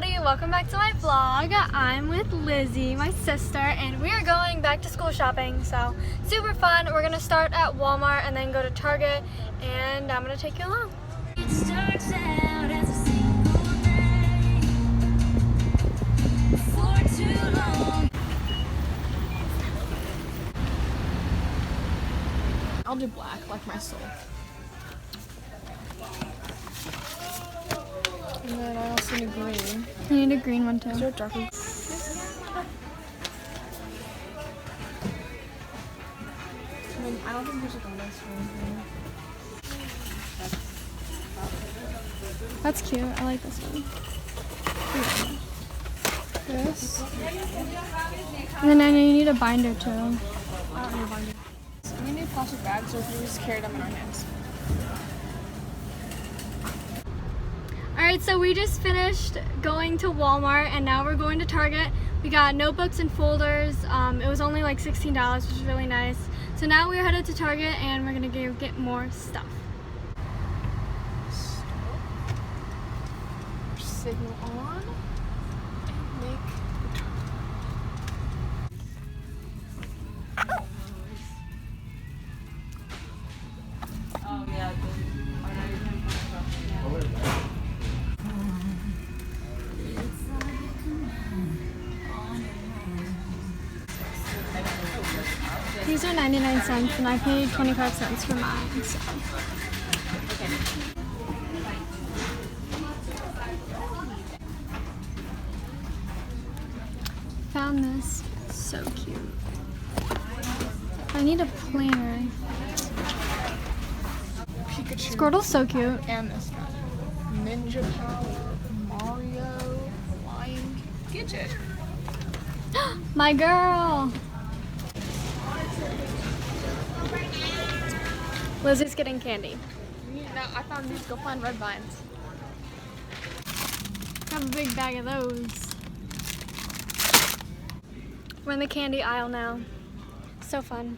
everybody, welcome back to my vlog. I'm with Lizzie, my sister, and we are going back to school shopping, so super fun. We're gonna start at Walmart and then go to Target, and I'm gonna take you along. It starts out as a single day for too long. I'll do black, like my soul. And then I also need green. You need a green one too. Is there a darker? I don't think there's a nice one. That's cute. I like this one. This. And then I know you need a binder too. I don't need a binder. We need plastic bags, so we can just carry them in our hands. Alright, so we just finished going to Walmart and now we're going to Target. We got notebooks and folders. It was only like $16, which is really nice. So now we're headed to Target and we're gonna go get more stuff. Signal on. And make the turn. Oh yeah, These are 99 cents and I paid 25 cents for mine. So. Found this. So cute. I need a planner. Pikachu. Squirtle's so cute. And this guy. Ninja Power, Mario, Flying Gidget. My girl! Lizzie's getting candy. No, I found these. Go find red vines. I have a big bag of those. We're in the candy aisle now. So fun.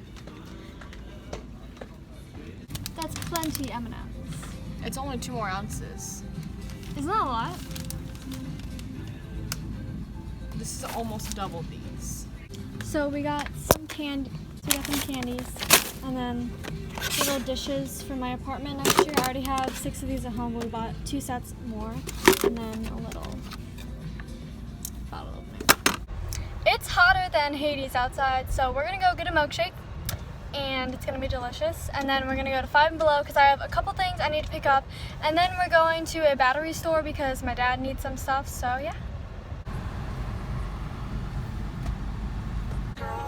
That's plenty M&Ms. It's only 2 more ounces. Isn't that a lot? This is almost double these. So we got some candy. We got some candies, and then little dishes for my apartment next year. I already have 6 of these at home. We bought 2 sets more, and then a little bottle opener. It's hotter than Hades outside, so we're gonna go get a milkshake, and it's gonna be delicious. And then we're gonna go to Five Below because I have a couple things I need to pick up, and then we're going to a battery store because my dad needs some stuff. So yeah.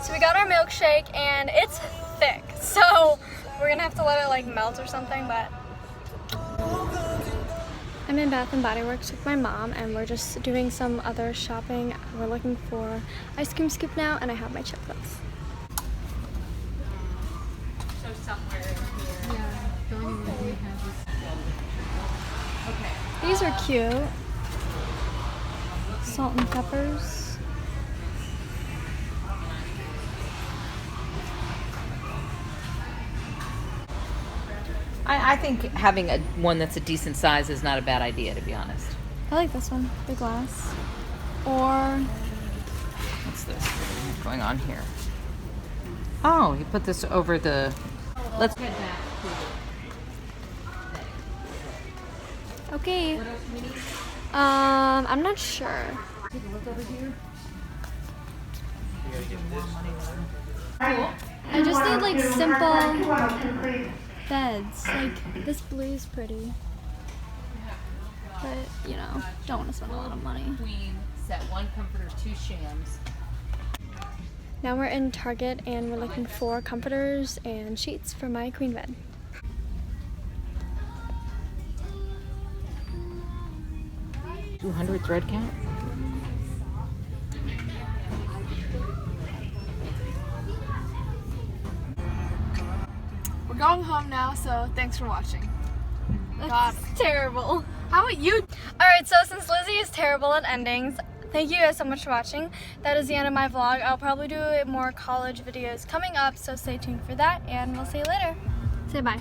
So we got our milkshake and it's thick, so we're gonna have to let it like melt or something, but I'm in Bath and Body Works with my mom and we're just doing some other shopping. We're looking for ice cream scoop now and I have my chocolates. So somewhere in here. Okay. These are cute. Salt and peppers. I think having one that's a decent size is not a bad idea, to be honest. I like this one, the glass. Or What's this? What's going on here? Oh, you put this over the. Let's head back to. okay. What else do we need? I'm not sure. Take a look over here. I just need like simple beds. Like this blue is pretty, but you know, don't want to spend a lot of money. Queen set 1 comforter, 2 shams. Now we're in Target and we're looking for comforters and sheets for my queen bed. $200 thread count. We're going home now, so thanks for watching. That's terrible. How about you? Alright, so since Lizzie is terrible at endings, thank you guys so much for watching. That is the end of my vlog. I'll probably do more college videos coming up, so stay tuned for that, and we'll see you later. Say bye.